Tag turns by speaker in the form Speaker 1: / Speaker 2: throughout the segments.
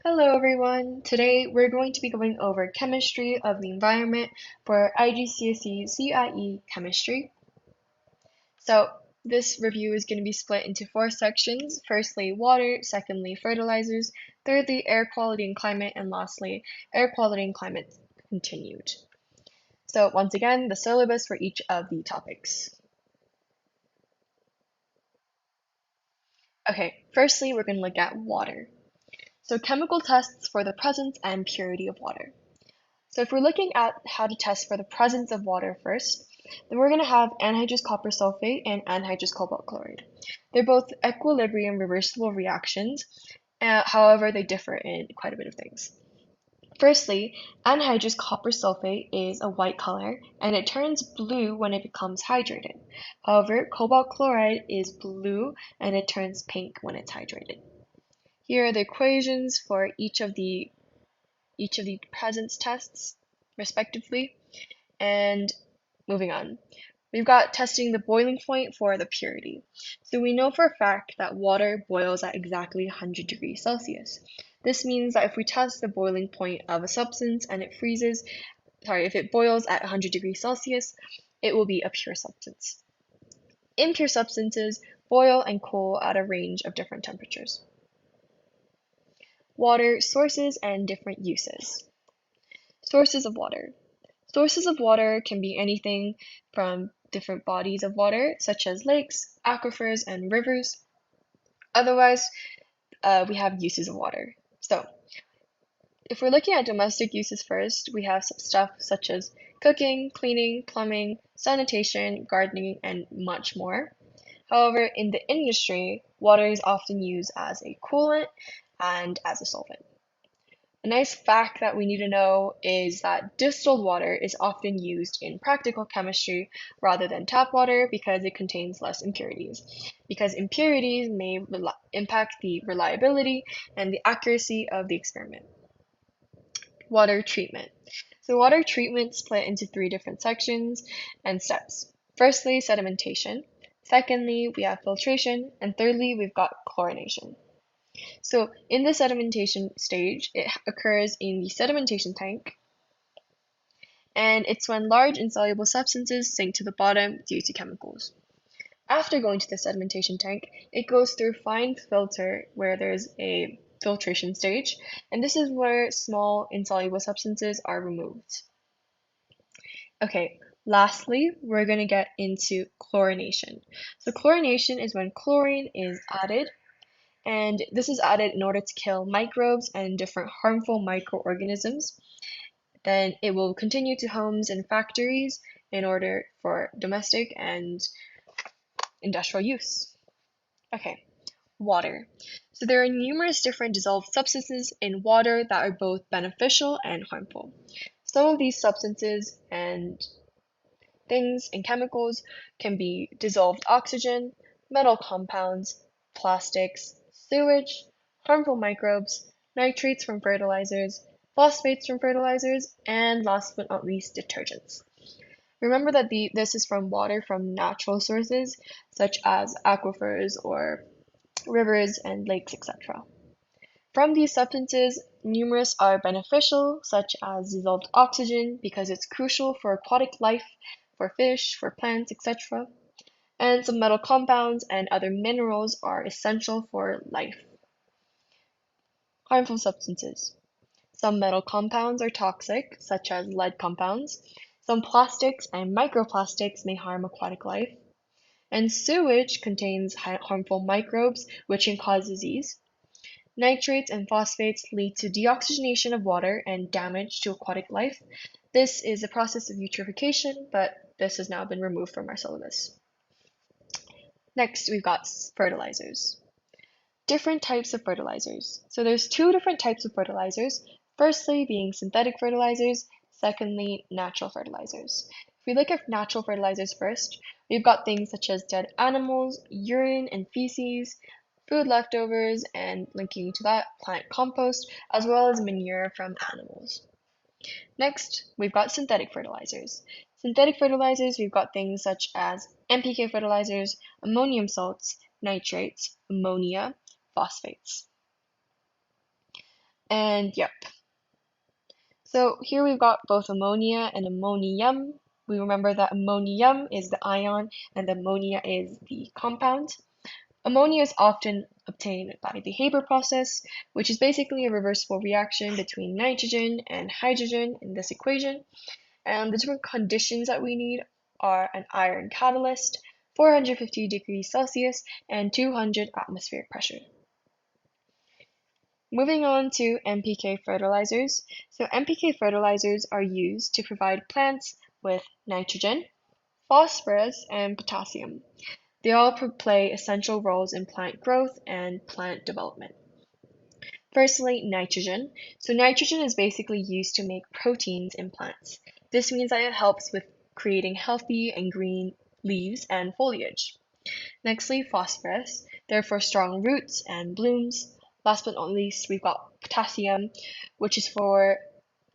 Speaker 1: Hello everyone! Today we're going to be going over chemistry of the environment for IGCSE CIE chemistry. So this review is going to be split into four sections. Firstly, water, secondly, fertilizers, thirdly, air quality and climate, and lastly, air quality and climate continued. So once again, the syllabus for each of the topics. Okay, firstly, we're going to look at water. So chemical tests for the presence and purity of water. So if we're looking at how to test for the presence of water first, then we're going to have anhydrous copper sulfate and anhydrous cobalt chloride. They're both equilibrium reversible reactions, however, they differ in quite a bit of things. Firstly, anhydrous copper sulfate is a white color and it turns blue when it becomes hydrated. However, cobalt chloride is blue and it turns pink when it's hydrated. Here are the equations for each of the presence tests, respectively. And moving on, we've got testing the boiling point for the purity. So we know for a fact that water boils at exactly 100 degrees Celsius. This means that if we test the boiling point of a substance and it if it boils at 100 degrees Celsius, it will be a pure substance. Impure substances boil and cool at a range of different temperatures. Water sources and different uses. Sources of water. Sources of water can be anything from different bodies of water, such as lakes, aquifers, and rivers. Otherwise, we have uses of water. So, if we're looking at domestic uses first, we have some stuff such as cooking, cleaning, plumbing, sanitation, gardening, and much more. However, in the industry, water is often used as a coolant and as a solvent. A nice fact that we need to know is that distilled water is often used in practical chemistry rather than tap water because it contains less impurities. Because impurities may impact the reliability and the accuracy of the experiment. Water treatment. So water treatment split into three different sections and steps. Firstly, sedimentation. Secondly, we have filtration. And thirdly, we've got chlorination. So in the sedimentation stage, it occurs in the sedimentation tank, and it's when large insoluble substances sink to the bottom due to chemicals. After going to the sedimentation tank, it goes through fine filter where there's a filtration stage, and this is where small insoluble substances are removed. Okay, lastly, we're going to get into chlorination. So chlorination is when chlorine is added, and this is added in order to kill microbes and different harmful microorganisms. Then it will continue to homes and factories in order for domestic and industrial use. Okay, water. So there are numerous different dissolved substances in water that are both beneficial and harmful. Some of these substances and things and chemicals can be dissolved oxygen, metal compounds, plastics, sewage, harmful microbes, nitrates from fertilizers, phosphates from fertilizers, and last but not least, detergents. Remember that this is from water from natural sources such as aquifers or rivers and lakes, etc. From these substances, numerous are beneficial, such as dissolved oxygen, because it's crucial for aquatic life, for fish, for plants, etc. And some metal compounds and other minerals are essential for life. Harmful substances. Some metal compounds are toxic, such as lead compounds. Some plastics and microplastics may harm aquatic life. And sewage contains harmful microbes, which can cause disease. Nitrates and phosphates lead to deoxygenation of water and damage to aquatic life. This is a process of eutrophication, but this has now been removed from our syllabus. Next, we've got fertilizers. Different types of fertilizers. So there's two different types of fertilizers. Firstly, being synthetic fertilizers. Secondly, natural fertilizers. If we look at natural fertilizers first, we've got things such as dead animals, urine and feces, food leftovers, and linking to that, plant compost, as well as manure from animals. Next, we've got synthetic fertilizers. Synthetic fertilizers, we've got things such as NPK fertilizers, ammonium salts, nitrates, ammonia, phosphates. And yep. So here we've got both ammonia and ammonium. We remember that ammonium is the ion and ammonia is the compound. Ammonia is often obtained by the Haber process, which is basically a reversible reaction between nitrogen and hydrogen in this equation. And the different conditions that we need are an iron catalyst, 450 degrees Celsius, and 200 atmospheric pressure. Moving on to NPK fertilizers. So NPK fertilizers are used to provide plants with nitrogen, phosphorus, and potassium. They all play essential roles in plant growth and plant development. Firstly, nitrogen. So nitrogen is basically used to make proteins in plants. This means that it helps with creating healthy and green leaves and foliage. Nextly, phosphorus. They're for strong roots and blooms. Last but not least, we've got potassium, which is for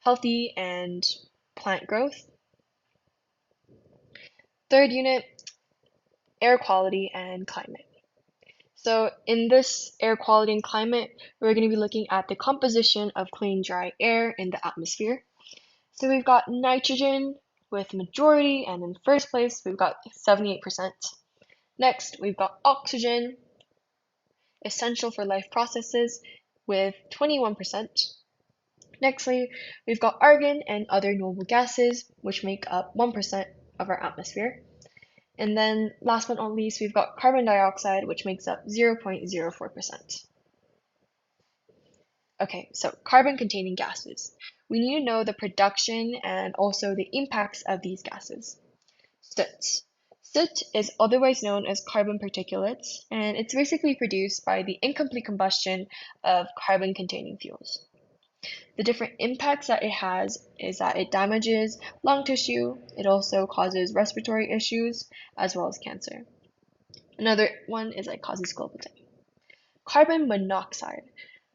Speaker 1: healthy and plant growth. Third unit, air quality and climate. So in this air quality and climate, we're going to be looking at the composition of clean, dry air in the atmosphere. So we've got nitrogen with majority, and in first place, we've got 78%. Next, we've got oxygen, essential for life processes, with 21%. Nextly, we've got argon and other noble gases, which make up 1% of our atmosphere. And then last but not least, we've got carbon dioxide, which makes up 0.04%. Okay, so carbon-containing gases. We need to know the production and also the impacts of these gases. Soot. Soot is otherwise known as carbon particulates, and it's basically produced by the incomplete combustion of carbon-containing fuels. The different impacts that it has is that it damages lung tissue, it also causes respiratory issues, as well as cancer. Another one is it causes global warming. Carbon monoxide.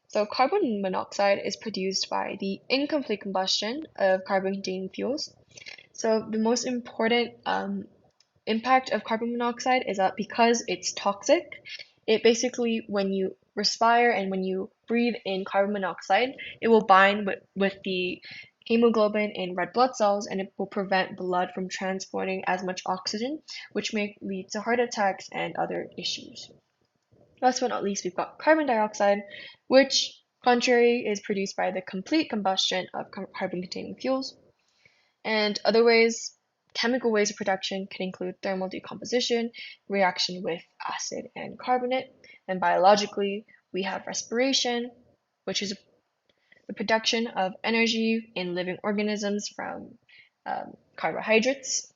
Speaker 1: So carbon monoxide is produced by the incomplete combustion of carbon-containing fuels. So the most important impact of carbon monoxide is that because it's toxic, it basically, when you respire and when you breathe in carbon monoxide, it will bind with the hemoglobin in red blood cells, and it will prevent blood from transporting as much oxygen, which may lead to heart attacks and other issues. Last but not least, we've got carbon dioxide, which, contrary, is produced by the complete combustion of carbon-containing fuels. And other ways, chemical ways of production can include thermal decomposition, reaction with acid and carbonate, and biologically, we have respiration, which is the production of energy in living organisms from carbohydrates.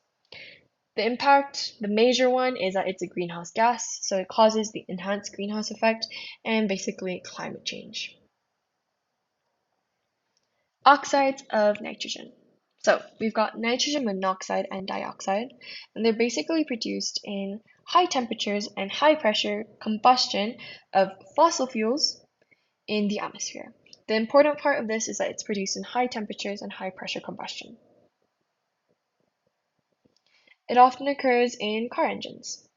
Speaker 1: The impact, the major one, is that it's a greenhouse gas, so it causes the enhanced greenhouse effect and basically climate change. Oxides of nitrogen. So we've got nitrogen monoxide and dioxide, and they're basically produced in high temperatures and high pressure combustion of fossil fuels in the atmosphere. The important part of this is that it's produced in high temperatures and high pressure combustion. It often occurs in car engines.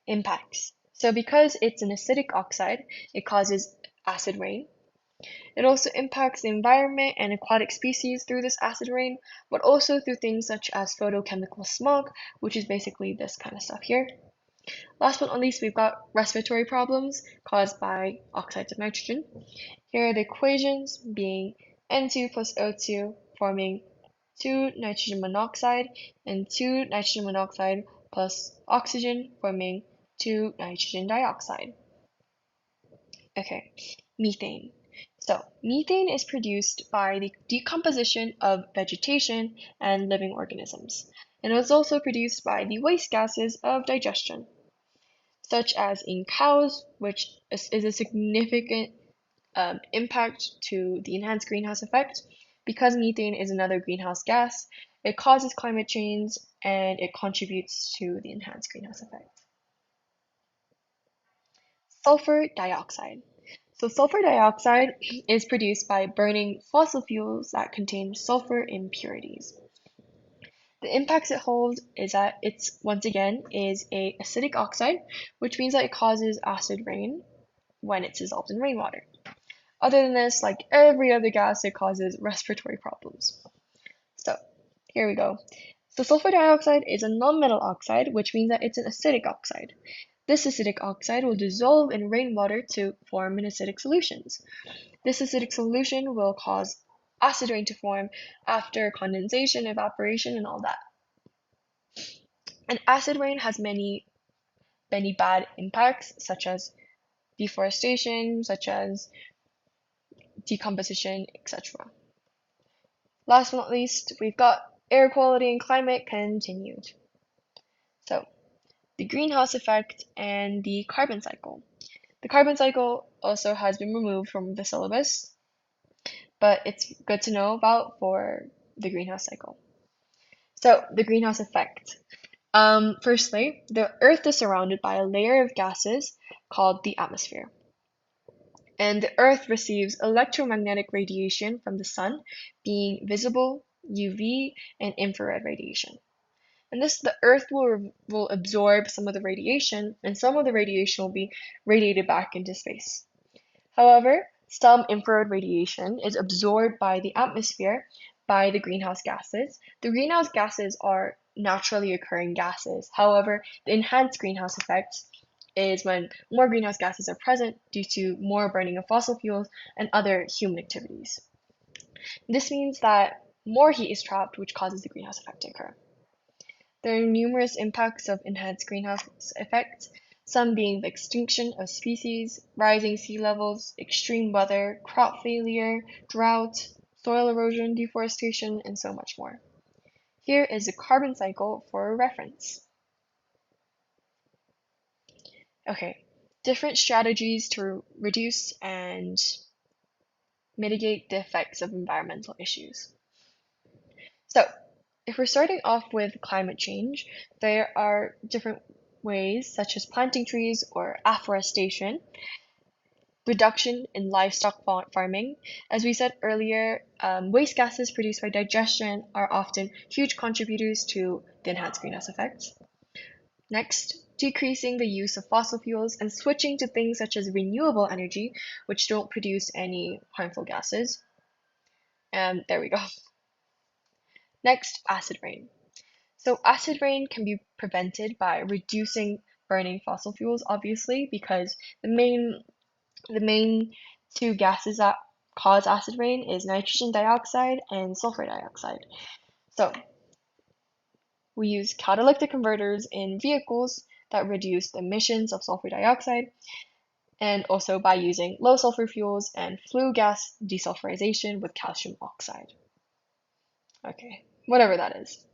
Speaker 1: Impacts. So because it's an acidic oxide, it causes acid rain. It also impacts the environment and aquatic species through this acid rain, but also through things such as photochemical smog, which is basically this kind of stuff here. Last but not least, we've got respiratory problems caused by oxides of nitrogen. Here are the equations being N2 plus O2 forming 2 nitrogen monoxide and 2 nitrogen monoxide plus oxygen forming 2 nitrogen dioxide. Okay, methane. So, methane is produced by the decomposition of vegetation and living organisms, and it is also produced by the waste gases of digestion, such as in cows, which is a significant impact to the enhanced greenhouse effect. Because methane is another greenhouse gas, it causes climate change and it contributes to the enhanced greenhouse effect. Sulfur dioxide. So sulfur dioxide is produced by burning fossil fuels that contain sulfur impurities. The impacts it holds is that it's, once again, is a acidic oxide, which means that it causes acid rain when it's dissolved in rainwater. Other than this, like every other gas, it causes respiratory problems. So here we go. So sulfur dioxide is a nonmetal oxide, which means that it's an acidic oxide. This acidic oxide will dissolve in rainwater to form in acidic solutions. This acidic solution will cause acid rain to form after condensation, evaporation, and all that. And acid rain has many bad impacts, such as deforestation, such as decomposition, etc. Last but not least, we've got air quality and climate continued. So, the greenhouse effect and the carbon cycle. The carbon cycle also has been removed from the syllabus, but it's good to know about for the greenhouse cycle. So, the greenhouse effect. Firstly, the Earth is surrounded by a layer of gases called the atmosphere. And the Earth receives electromagnetic radiation from the sun, being visible, UV, and infrared radiation. And the Earth will absorb some of the radiation, and some of the radiation will be radiated back into space. However, some infrared radiation is absorbed by the atmosphere by the greenhouse gases. The greenhouse gases are naturally occurring gases. However, the enhanced greenhouse effect is when more greenhouse gases are present due to more burning of fossil fuels and other human activities. This means that more heat is trapped, which causes the greenhouse effect to occur. There are numerous impacts of enhanced greenhouse effects, some being the extinction of species, rising sea levels, extreme weather, crop failure, drought, soil erosion, deforestation, and so much more. Here is the carbon cycle for reference. Okay, different strategies to reduce and mitigate the effects of environmental issues. So, if we're starting off with climate change, there are different ways such as planting trees or afforestation, reduction in livestock farming. As we said earlier, waste gases produced by digestion are often huge contributors to the enhanced greenhouse effects. Next, decreasing the use of fossil fuels and switching to things such as renewable energy, which don't produce any harmful gases. And there we go. Next, acid rain. So acid rain can be prevented by reducing burning fossil fuels, obviously, because the main two gases that cause acid rain is nitrogen dioxide and sulfur dioxide. So we use catalytic converters in vehicles that reduce the emissions of sulfur dioxide, and also by using low sulfur fuels and flue gas desulfurization with calcium oxide. Okay, whatever that is.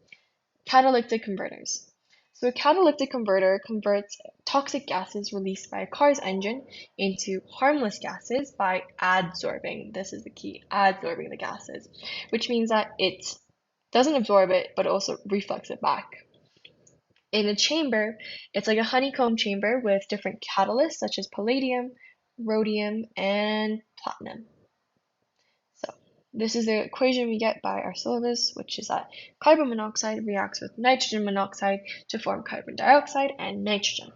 Speaker 1: Catalytic converters. So a catalytic converter converts toxic gases released by a car's engine into harmless gases by adsorbing. This is the key, adsorbing the gases, which means that it doesn't absorb it, but also reflects it back. In a chamber, it's like a honeycomb chamber with different catalysts such as palladium, rhodium, and platinum. So this is the equation we get by our syllabus, which is that carbon monoxide reacts with nitrogen monoxide to form carbon dioxide and nitrogen.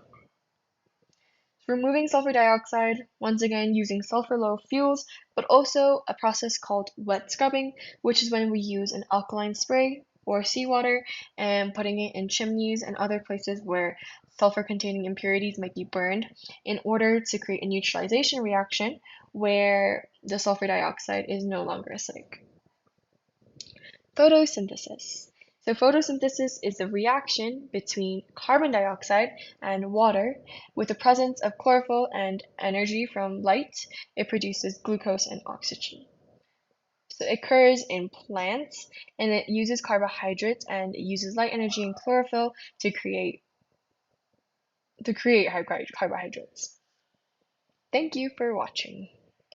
Speaker 1: Removing sulfur dioxide, once again using sulfur low fuels, but also a process called wet scrubbing, which is when we use an alkaline spray or seawater and putting it in chimneys and other places where sulfur containing impurities might be burned in order to create a neutralization reaction where the sulfur dioxide is no longer acidic. Photosynthesis. So photosynthesis is the reaction between carbon dioxide and water. With the presence of chlorophyll and energy from light, it produces glucose and oxygen. So it occurs in plants, and it uses carbohydrates and it uses light energy and chlorophyll to create carbohydrates. Thank you for watching.